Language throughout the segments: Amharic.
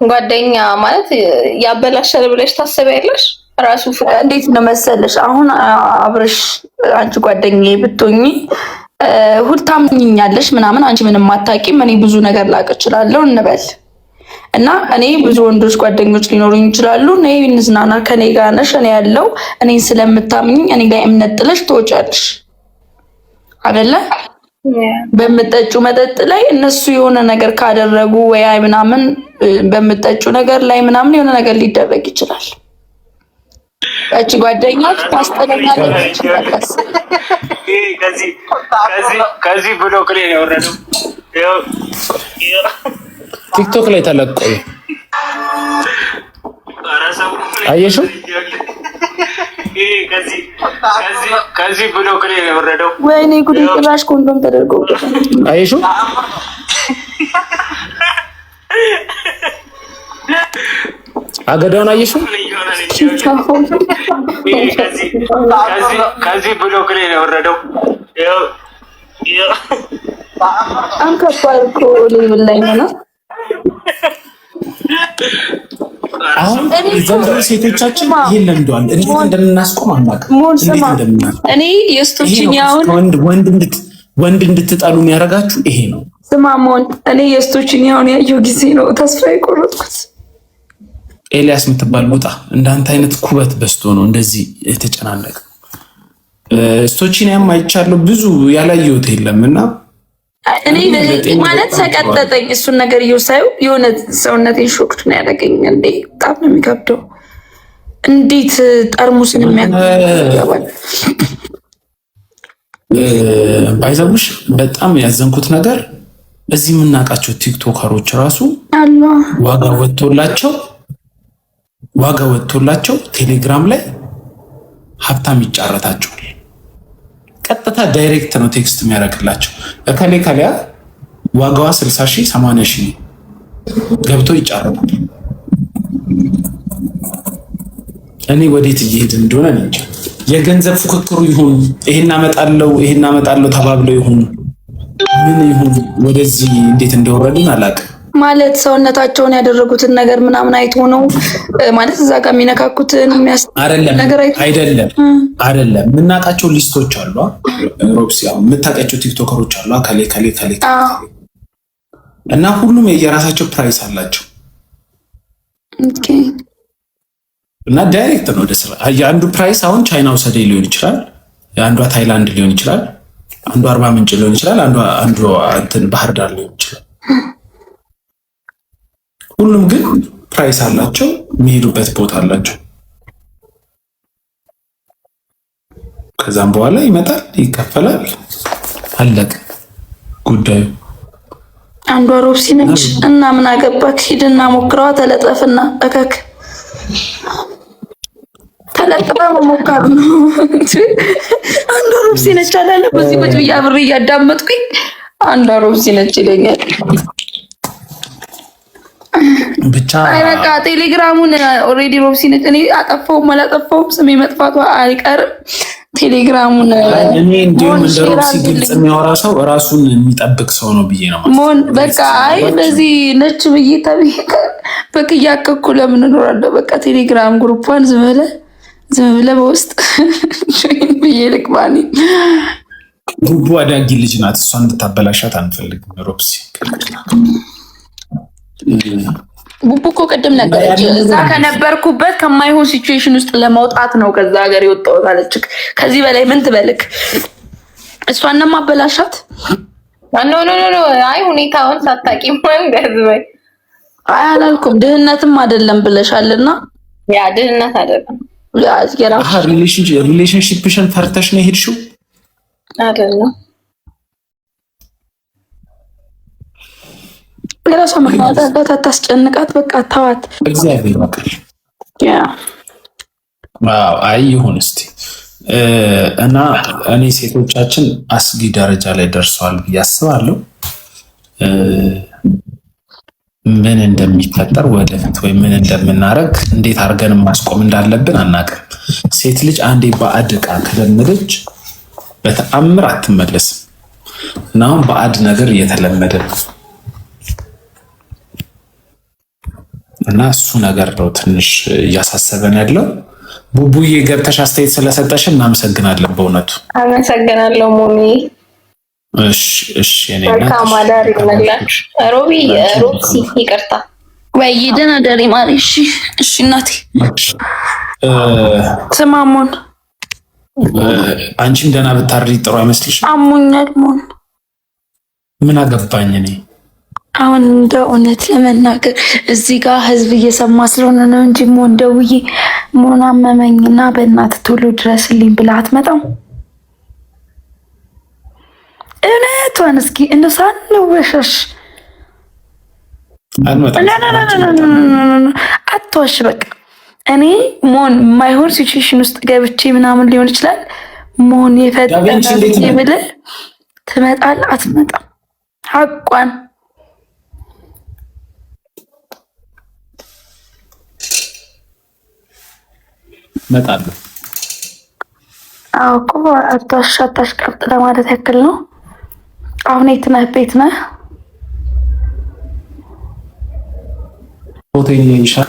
ጓደኛ ማለት ያበላሻል ብለሽ ታስቢያለሽ? ራሱ እንዴት ነው መሰለሽ፣ አሁን አብረሽ አንቺ ጓደኛዬ ብትሆኚ ሁል ታምኚኛለሽ ምናምን፣ አንቺ ምንም አታውቂም፣ እኔ ብዙ ነገር ላቅ እችላለሁ እንበል እና እኔ ብዙ ወንዶች ጓደኞች ሊኖሩኝ ይችላሉ። ነይ እንዝናና፣ ከኔ ጋር ነሽ፣ እኔ ያለው እኔን ስለምታምኚኝ እኔ ላይ እምነት ጥለሽ ትወጫለሽ አይደለ? በምጠጩ መጠጥ ላይ እነሱ የሆነ ነገር ካደረጉ ወይ ምናምን በምጠጩ ነገር ላይ ምናምን የሆነ ነገር ሊደረግ ይችላል። እቺ ጓደኛች ታስጠለኛለች። ከዚህ ብሎክ ላይ ነው የወረደው። ቲክቶክ ላይ ተለቀቀ። አየሽው? ከዚህ ብሎክ ላይ ነው የወረደው። ወይኔ ጉድ! ጭራሽ ኮንዶም ተደርጎ አየሽው? አገዳውን አየሽው? ከዚህ ብሎክ ላይ ነው የወረደው። አንከባድ እኮ ሌብል ላይ ነው። አሁን ዘንድሮ ሴቶቻችን ይሄን ለምደዋል። እንዴት እንደምናስቆም አናውቅም። እኔ የስቶችኛውን ወንድ እንድትጣሉ የሚያደርጋችሁ ይሄ ነው። ስማሞን እኔ የስቶችኛውን ያየው ጊዜ ነው ተስፋ የቆረጥኩት። ኤልያስ የምትባል ቦታ እንዳንተ አይነት ኩበት በስቶ ነው እንደዚህ የተጨናነቀ። ስቶችኛም አይቻለሁ ብዙ ያላየሁት የለምና እኔ ማለት ሰቀጠጠኝ። እሱን ነገር እየወሳዩ የሆነ ሰውነቴን ሾክት ነው ያደረገኝ። እንዴ በጣም ነው የሚከብደው። እንዴት ጠርሙስን የሚያባል ባይዘቡሽ በጣም ያዘንኩት ነገር እዚህ የምናውቃቸው ቲክቶከሮች ራሱ ዋጋ ወጥቶላቸው ቴሌግራም ላይ ሀብታም ይጫረታቸዋል። ቀጥታ ዳይሬክት ነው ቴክስት የሚያደርግላቸው። እከሌ ከሊያ ዋጋዋ 60,000 80,000 ገብቶ ይጫረታል። እኔ ወዴት እየሄድ እንደሆነ እንጃ። የገንዘብ ፉክክሩ ይሁን ይሄን አመጣለሁ ተባብለው ይሁን ምን ይሁን ወደዚህ እንዴት እንደወረድን አላውቅም። ማለት ሰውነታቸውን ያደረጉትን ነገር ምናምን አይቶ ነው ማለት እዛ ጋር የሚነካኩትን አይደለም። የምናውቃቸው ሊስቶች አሉ። ሮክሲ የምታውቃቸው ቲክቶከሮች አሉ። ከሌ እና ሁሉም የየራሳቸው ፕራይስ አላቸው። እና ዳይሬክት ነው ወደ ስራ። የአንዱ ፕራይስ አሁን ቻይና ውሰደኝ ሊሆን ይችላል፣ የአንዷ ታይላንድ ሊሆን ይችላል፣ አንዱ አርባ ምንጭ ሊሆን ይችላል፣ አንዱ እንትን ባህር ዳር ሊሆን ይችላል። ሁሉም ግን ፕራይስ አላቸው፣ የሚሄዱበት ቦታ አላቸው። ከዛም በኋላ ይመጣል፣ ይከፈላል፣ አለቀ ጉዳዩ። አንዷ ሮብሲ ነች እና ምን አገባክ? ሂድና ሞክረዋ፣ ተለጠፍና እከክ ተለጥፈ መሞከር ነው። አንዷ ሮብሲ ነች አላለ። በዚህ ቁጭ ብዬ አብሬ እያዳመጥኩኝ አንዷ ሮብሲ ነች ይለኛል። ብቻ አይ በቃ ቴሌግራሙን ኦሬዲ ሮብሲ ነች። እኔ አጠፋውም አላጠፋውም ስሜ መጥፋቷ አይቀርም። ቴሌግራሙን እኔ እንዲሁም እንደ ሮብሲ ግልጽ የሚያወራ ሰው ራሱን የሚጠብቅ ሰው ነው ብዬ ነው ማለት። በቃ አይ በዚህ ነች ብዬ ተብዬ በቃ እያከኩ ለምን እኖራለሁ? በቃ ቴሌግራም ግሩፓን ዝም ብለህ በውስጥ ብዬ ልቅባኔ። ቡቡ አዳጊ ልጅ ናት። እሷን እንድታበላሻት አንፈልግም። ሮብሲ ቡቡ እኮ ቅድም ነገረች፣ እዛ ከነበርኩበት ከማይሆን ሲቹዌሽን ውስጥ ለመውጣት ነው ከዛ ሀገር የወጣሁት አለች። ከዚህ በላይ ምን ትበልክ? እሷን ማበላሻት? ኖ አይ ሁኔታውን ሳታቂ መንገድ ወይ አይ አላልኩም። ድህነትም አይደለም ብለሻልና ያ ድህነት አይደለም። ሪሌሽንሺፕሽን ፈርተሽ ነው የሄድሽው አይደለም። የራሷ ምክንያት አላት። አታስጨንቃት፣ በቃ ተዋት። እግዚአብሔር ይመስገን። ያ አይ ይሁን እስቲ። እና እኔ ሴቶቻችን አስጊ ደረጃ ላይ ደርሰዋል ብዬ አስባለሁ። ምን እንደሚፈጠር ወደፊት ወይ ምን እንደምናረግ እንዴት አድርገን ማስቆም እንዳለብን አናውቅም። ሴት ልጅ አንዴ ባዕድ ዕቃ ከለመደች በተአምር አትመለስም። እና አሁን ባዕድ ነገር እየተለመደ ነው። እና እሱ ነገር ነው ትንሽ እያሳሰበን ያለው። ቡቡዬ ገብተሽ አስተያየት ስለሰጠሽን እናመሰግናለን። በእውነቱ አመሰግናለሁ ሞኒ። እሺ መልካም አዳር ይመላሽ። ሮብሲ ይቅርታ ወይ ደህና ደሪ ማሪ። እሺ እናቴ ስማሙን አንቺም ደህና ብታሪ ጥሩ አይመስልሽም? አሞኛል ሞን። ምን አገባኝ እኔ አሁን እንደ እውነት ለመናገር እዚህ ጋር ህዝብ እየሰማ ስለሆነ ነው እንጂ ሞን ደውዬ ሞን አመመኝና በእናትህ ቶሎ ድረስልኝ ብለህ አትመጣም? እውነቷን እስኪ እነሳን ወሸሽ አትዋሽ። በቃ እኔ ሞን ማይሆን ሲቹዌሽን ውስጥ ገብቼ ምናምን ሊሆን ይችላል። ሞን የፈጠነ ብለህ ትመጣለህ አትመጣም? ሀቋን እመጣለሁ። አዎ እኮ አታሽ ቀብጥ ለማለት ያክል ነው። አሁን የት ነህ? ቤት ነህ? ፎቶ ይሻል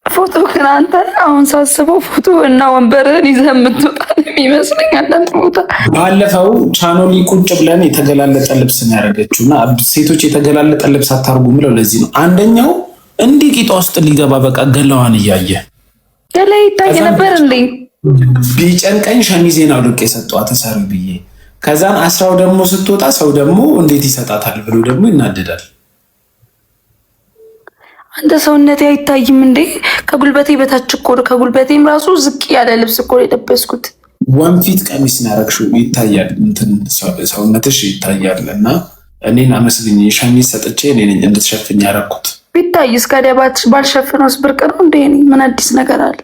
ፎቶ ግን አንተ አሁን ሳስበው ፎቶ እና ወንበርህን ይዘህ የምትወጣ የሚመስለኝ አንዳንድ ቦታ። ባለፈው ቻኖሊ ቁጭ ብለን የተገላለጠ ልብስ ነው ያደረገችው እና ሴቶች የተገላለጠ ልብስ አታርጉ ምለው ለዚህ ነው። አንደኛው እንዲህ ቂጧ ውስጥ ሊገባ በቃ ገላዋን እያየ ገላይ ይታይ ነበር እንዴ? ቢጨንቀኝ ሸሚዜን አውልቄ የሰጠዋት ሰሪ ብዬ ከዛን አስራው ደግሞ ስትወጣ ሰው ደግሞ እንዴት ይሰጣታል ብሎ ደግሞ ይናደዳል። አንተ ሰውነቴ አይታይም እንዴ? ከጉልበቴ በታች እኮ ከጉልበቴም ራሱ ዝቅ ያለ ልብስ እኮ የለበስኩት። ወንፊት ቀሚስ ያረግሽው ይታያል፣ እንትን ሰውነትሽ ይታያል። እና እኔን አመስግኝ ሸሚዝ ሰጥቼ እኔ ነኝ እንድትሸፍኝ ያረኩት። ቢታይ እስከ ደባት ባልሸፍነውስ ብርቅ ነው እንዴ? ምን አዲስ ነገር አለ?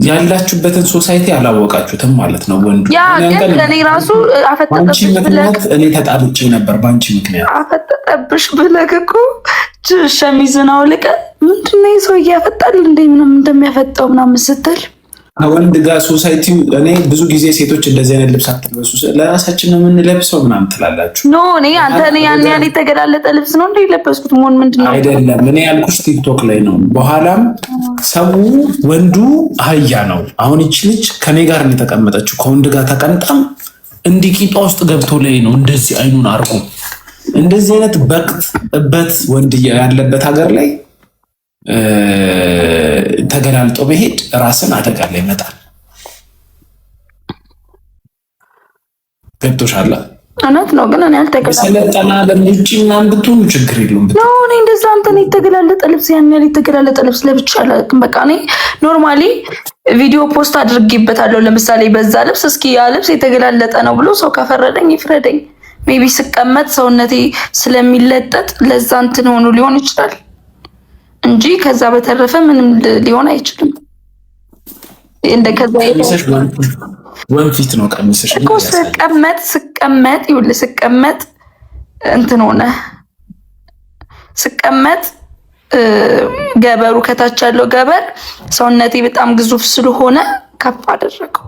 ያላችሁበትን ሶሳይቲ አላወቃችሁትም ማለት ነው። ወንዱ ያ ግን ለኔ ራሱ አፈጠጠብሽ ብለህ እኔ ተጣልቼ ነበር ባንቺ ምክንያት። አፈጠጠብሽ ብለህ እኮ ሸሚዝን አውልቀህ ምንድነው ሰው እያፈጣል እንዴ ምንም እንደሚያፈጣው ምናምን ስትል ከወንድ ጋር ሶሳይቲው እኔ ብዙ ጊዜ ሴቶች እንደዚህ አይነት ልብስ አትልበሱ ለራሳችን ነው የምንለብሰው ምናምን ትላላችሁ። ኖ እኔ አንተ ያን ያህል የተገላለጠ ልብስ ነው እንዴ የለበስኩት? ሞን ምንድነው አይደለም እኔ ያልኩሽ ቲክቶክ ላይ ነው። በኋላም ሰው ወንዱ አህያ ነው። አሁን ይቺ ልጅ ከኔ ጋር ነው የተቀመጠችው። ከወንድ ጋር ተቀምጣም እንዲህ ቂጧ ውስጥ ገብቶ ላይ ነው እንደዚህ አይኑን አርጎ እንደዚህ አይነት በቅጥበት ወንድ ያለበት ሀገር ላይ ተገላልጦ መሄድ ራስን አደጋ ላይ ይመጣል። ገብቶሻል? እውነት ነው ግን እኔ አልተገላለጠ ሰለጠና ለምንጭ ምናምን ብትሆኑ ችግር የለውም። ነው እኔ እንደዛ አንተ ነው የተገላለጠ ልብስ ያን ያህል የተገላለጠ ልብስ ለብቻ አላውቅም። በቃ እኔ ኖርማሊ ቪዲዮ ፖስት አድርጌበታለሁ። ለምሳሌ በዛ ልብስ እስኪ ያ ልብስ የተገላለጠ ነው ብሎ ሰው ከፈረደኝ ይፍረደኝ። ሜቢ ስቀመጥ ሰውነቴ ስለሚለጠጥ ለዛ እንትን ሆኖ ሊሆን ይችላል እንጂ ከዛ በተረፈ ምንም ሊሆን አይችልም። እንደ ከዛ ወንፊት ነው ቀሚስሽ እኮ ስቀመጥ ይኸውልህ ስቀመጥ እንትን ሆነ ስቀመጥ ገበሩ ከታች ያለው ገበር ሰውነቴ በጣም ግዙፍ ስለሆነ ከፍ አደረገው።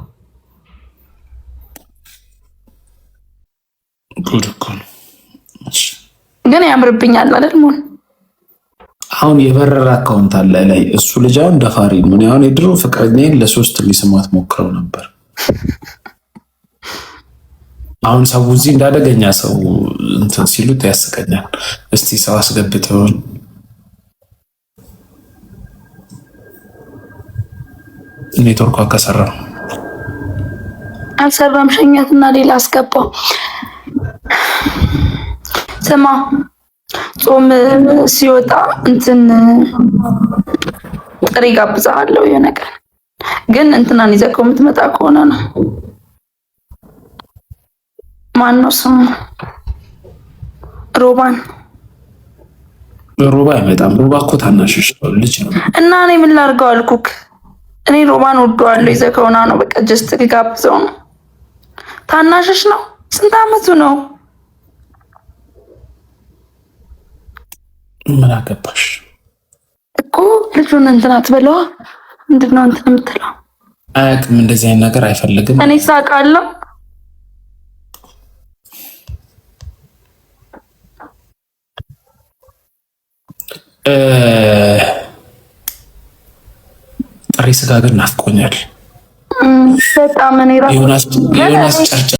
ግን ያምርብኛል አይደል ሞን? አሁን የበረራ አካውንት አለ ላይ እሱ ልጅ አሁን ደፋሪ ነው። አሁን የድሮ ፍቅረኛዬን ለሶስት ሊስማት ሞክረው ነበር። አሁን ሰው እዚህ እንዳደገኛ ሰው እንትን ሲሉት ያስቀኛል። እስቲ ሰው አስገብተውን ኔትወርኳ ከሰራ አልሰራም። ሸኛትና ሌላ አስገባው። ስማ ጾም ሲወጣ እንትን ጥሪ ጋብዛለሁ የሆነ ቀን ግን እንትናን ይዘህ የምትመጣ ከሆነ ነው። ማን ነው ስሙ? ሮባን። ሮባ አይመጣም። ሮባ እኮ ታናሽሽ ልጅ ነው እና እኔ ምን ላድርገው አልኩክ። እኔ ሮባን ወደዋለሁ። ይዘህ ከሆነ ነው በቃ ጀስት ጋብዘው ነው። ታናሽሽ ነው። ስንት አመቱ ነው? ምን አገባሽ እኮ ልጁን እንትን አትበለዋ። ምንድነው እንትን የምትለው? አያውቅም። እንደዚህ አይነት ነገር አይፈልግም። እኔ ሳውቃለሁ። ጥሬ ስጋ ግን ናፍቆኛል በጣም እኔ ራሱ ዮናስ ጨርጨር